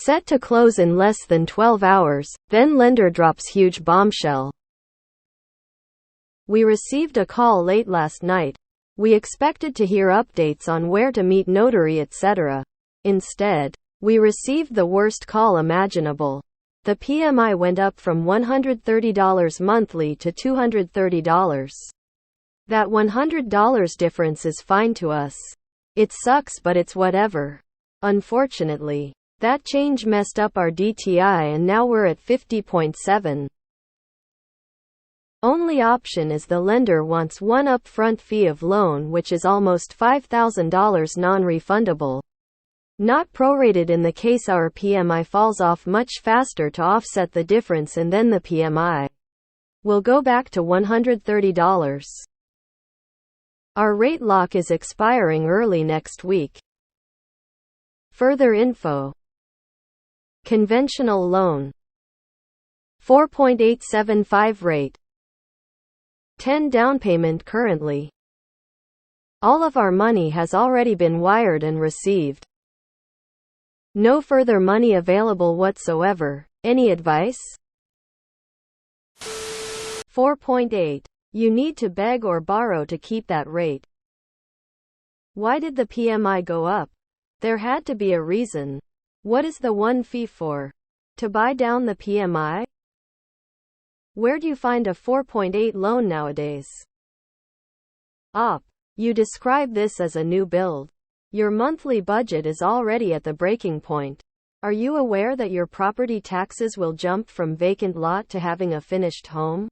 Set to close in less than 12 hours, then lender drops huge bombshell. We received a call late last night. We expected to hear updates on where to meet notary etc. Instead, we received the worst call imaginable. The PMI went up from $130 monthly to $230. That $100 difference is fine to us. It sucks, but it's whatever. Unfortunately, that change messed up our DTI and now we're at 50.7. Only option is the lender wants one upfront fee of loan, which is almost $5,000 non-refundable. Not prorated in the case our PMI falls off much faster to offset the difference, and then the PMI will go back to $130. Our rate lock is expiring early next week. Further info. Conventional loan 4.875 rate, 10 down payment currently. All of our money has already been wired and received. No further money available whatsoever. Any advice? 4.8. You need to beg or borrow to keep that rate. Why did the PMI go up? There had to be a reason. What is the one fee for? To buy down the PMI? Where do you find a 4.8 loan nowadays? Op. You describe this as a new build. Your monthly budget is already at the breaking point. Are you aware that your property taxes will jump from vacant lot to having a finished home?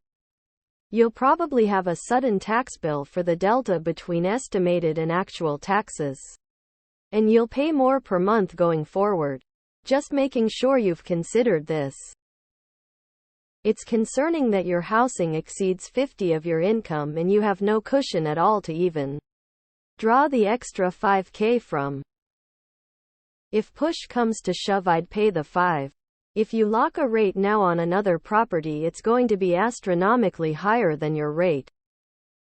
You'll probably have a sudden tax bill for the delta between estimated and actual taxes. And you'll pay more per month going forward. Just making sure you've considered this. It's concerning that your housing exceeds 50 of your income and you have no cushion at all to even draw the extra $5,000 from. If push comes to shove, I'd pay the 5. If you lock a rate now on another property, it's going to be astronomically higher than your rate.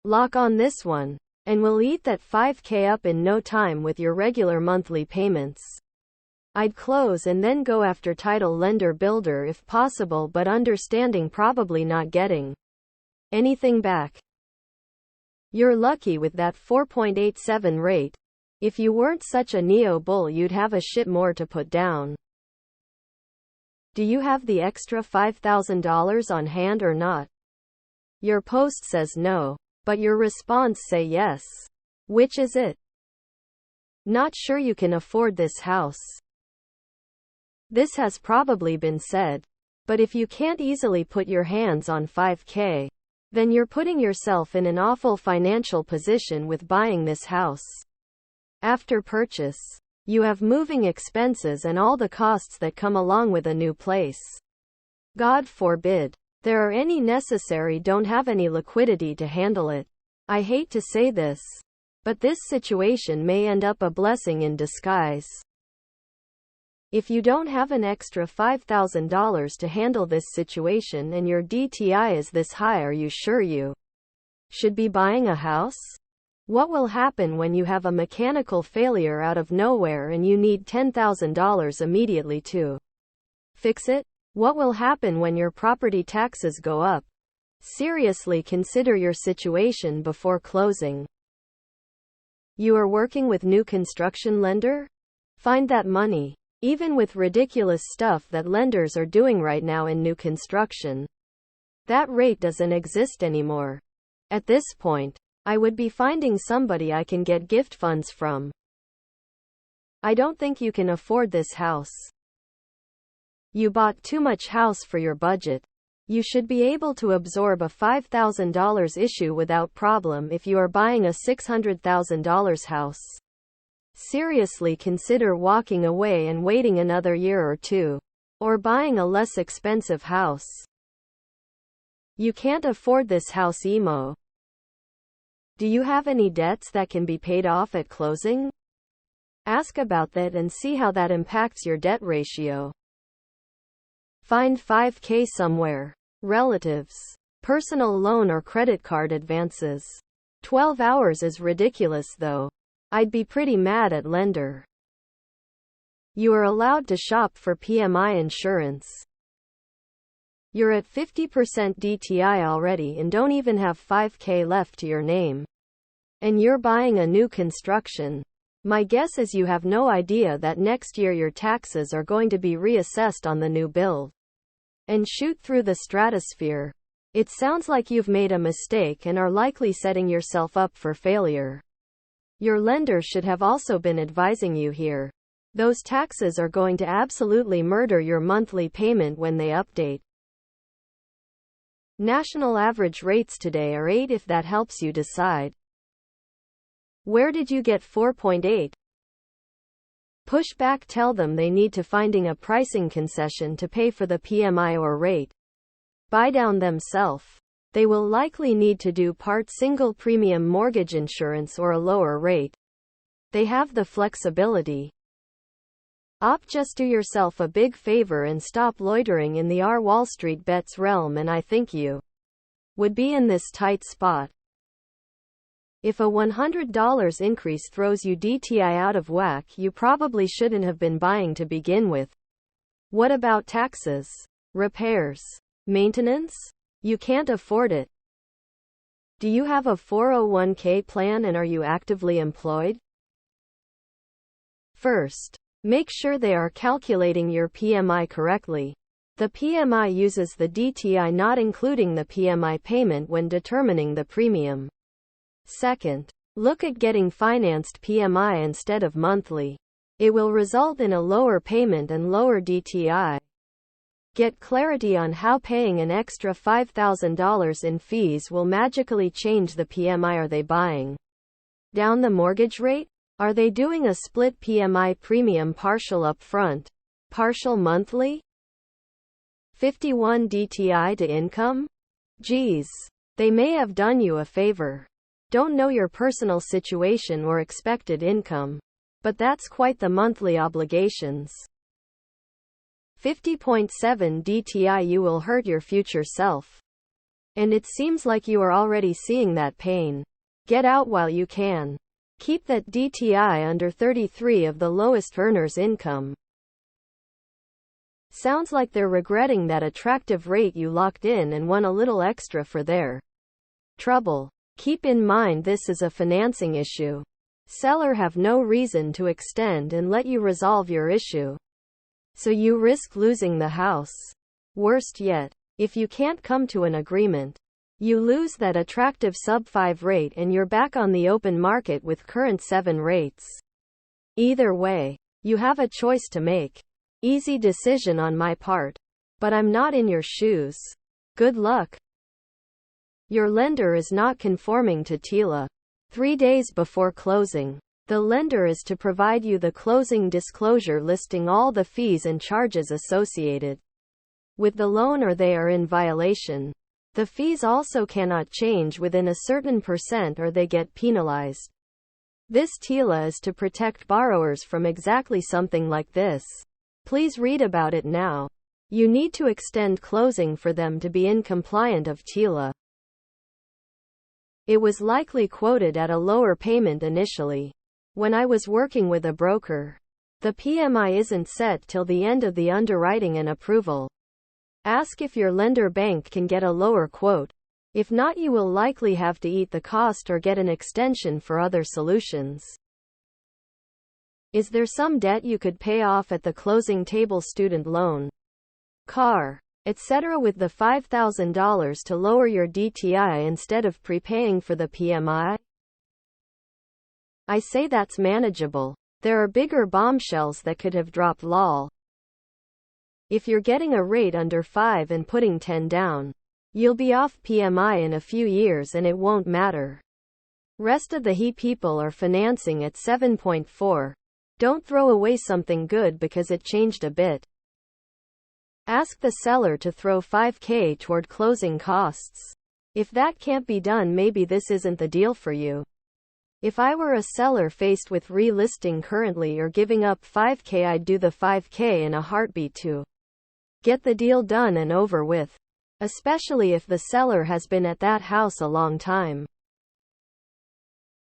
Lock on this one, and we'll eat that $5,000 up in no time with your regular monthly payments. I'd close and then go after title lender builder if possible, but understanding probably not getting anything back. You're lucky with that 4.87 rate. If you weren't such a neo-bull, you'd have a shit more to put down. Do you have the extra $5,000 on hand or not? Your post says no, but your response say yes. Which is it? Not sure you can afford this house. This has probably been said, but if you can't easily put your hands on $5,000, then you're putting yourself in an awful financial position with buying this house. After purchase, you have moving expenses and all the costs that come along with a new place. God forbid there are any necessary, don't have any liquidity to handle it. I hate to say this, but this situation may end up a blessing in disguise. If you don't have an extra $5,000 to handle this situation and your DTI is this high, are you sure you should be buying a house? What will happen when you have a mechanical failure out of nowhere and you need $10,000 immediately to fix it? What will happen when your property taxes go up? Seriously consider your situation before closing. You are working with new construction lender? Find that money. Even with ridiculous stuff that lenders are doing right now in new construction, that rate doesn't exist anymore. At this point, I would be finding somebody I can get gift funds from. I don't think you can afford this house. You bought too much house for your budget. You should be able to absorb a $5,000 issue without problem if you are buying a $600,000 house. Seriously consider walking away and waiting another year or two. Or buying a less expensive house. You can't afford this house emo. Do you have any debts that can be paid off at closing? Ask about that and see how that impacts your debt ratio. Find $5,000 somewhere. Relatives. Personal loan or credit card advances. 12 hours is ridiculous though. I'd be pretty mad at lender. You are allowed to shop for PMI insurance. You're at 50% DTI already and don't even have 5K left to your name. And you're buying a new construction. My guess is you have no idea that next year your taxes are going to be reassessed on the new build and shoot through the stratosphere. It sounds like you've made a mistake and are likely setting yourself up for failure. Your lender should have also been advising you here. Those taxes are going to absolutely murder your monthly payment when they update. National average rates today are 8 if that helps you decide. Where did you get 4.8? Push back, tell them they need to finding a pricing concession to pay for the PMI or rate. Buy down themselves. They will likely need to do part single premium mortgage insurance or a lower rate. They have the flexibility. Just do yourself a big favor and stop loitering in the Wall Street bets realm, and I think you would be in this tight spot. If a $100 increase throws you DTI out of whack, you probably shouldn't have been buying to begin with. What about taxes, repairs, maintenance? You can't afford it. Do you have a 401k plan and are you actively employed? First, make sure they are calculating your PMI correctly. The PMI uses the DTI, not including the PMI payment, when determining the premium. Second, look at getting financed PMI instead of monthly. It will result in a lower payment and lower DTI. Get clarity on how paying an extra $5,000 in fees will magically change the PMI. Are they buying down the mortgage rate? Are they doing a split PMI premium, partial upfront, partial monthly? 51 DTI to income? Geez, they may have done you a favor. Don't know your personal situation or expected income, but that's quite the monthly obligations. 50.7 DTI, you will hurt your future self. And it seems like you are already seeing that pain. Get out while you can. Keep that DTI under 33 of the lowest earner's income. Sounds like they're regretting that attractive rate you locked in and won a little extra for their trouble. Keep in mind this is a financing issue. Seller have no reason to extend and let you resolve your issue. So you risk losing the house. Worst yet, if you can't come to an agreement, you lose that attractive sub-5 rate and you're back on the open market with current 7 rates. Either way, you have a choice to make. Easy decision on my part. But I'm not in your shoes. Good luck. Your lender is not conforming to TILA. 3 days before closing, the lender is to provide you the closing disclosure listing all the fees and charges associated with the loan, or they are in violation. The fees also cannot change within a certain percent or they get penalized. This TILA is to protect borrowers from exactly something like this. Please read about it now. You need to extend closing for them to be in compliant of TILA. It was likely quoted at a lower payment initially. When I was working with a broker, the PMI isn't set till the end of the underwriting and approval. Ask if your lender bank can get a lower quote. If not, you will likely have to eat the cost or get an extension for other solutions. Is there some debt you could pay off at the closing table? Student loan, car, etc. with the $5,000 to lower your DTI instead of prepaying for the PMI? I say that's manageable. There are bigger bombshells that could have dropped. Lol. If you're getting a rate under 5 and putting 10 down, you'll be off PMI in a few years and it won't matter. Rest of the people are financing at 7.4. Don't throw away something good because it changed a bit. Ask the seller to throw $5K toward closing costs. If that can't be done, maybe this isn't the deal for you. If I were a seller faced with relisting currently or giving up $5K, I'd do the $5K in a heartbeat to get the deal done and over with. Especially if the seller has been at that house a long time.